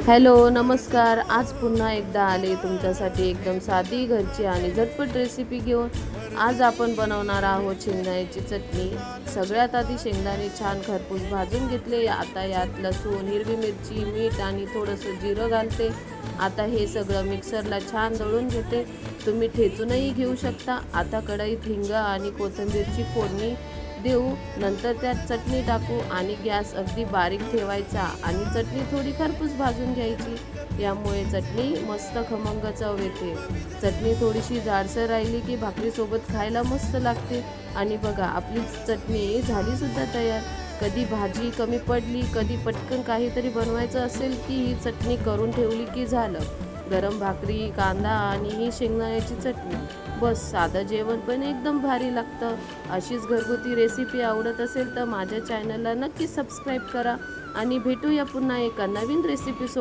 Hello नमस्कार। आज पुन्हा एकदा आले तुमच्यासाठी एकदम साधी घरची आणि झटपट रेसिपी घेऊन। आज आपण बनवणार आहोत शेंगदाण्याची चटणी। सगळ्यात आधी शेंगदाणे छान खरपूस भाजून घेतले। आता यात लसूण, हिरवी मिरची, मीठ आणि थोडंसं जिरं घालते। आता हे सगळं मिक्सरला छान दळून घेते। तुम्ही ठेचूनही घेऊ शकता। आता कढईत हिंग आणि कोथिंबीरची फोडणी देऊ। नंतर त्यात चटणी टाकू आणि गॅस अगदी बारीक ठेवायचा आणि चटणी थोडी खरपूस भाजून घ्यायची। यामुळे चटणी मस्त खमंग चव येते। चटणी थोडीशी जाडसर राहिली की भाकरीसोबत खायला मस्त लागते। आणि बघा आपली चटणी झाली सुद्धा तयार। कधी भाजी कमी पडली, कधी पटकन काहीतरी बनवायचं असेल की ही चटणी करून ठेवली की झालं। गरम भाकरी, कांदा आणि ही शेंगदाण्याची चटणी, बस साधं जेवण पण एकदम भारी लागतं। अशीच घरगुती रेसिपी आवडत असेल तर माझ्या चॅनलला नक्की सबस्क्राईब करा आणि भेटूया पुन्हा एका नवीन रेसिपी सोबत।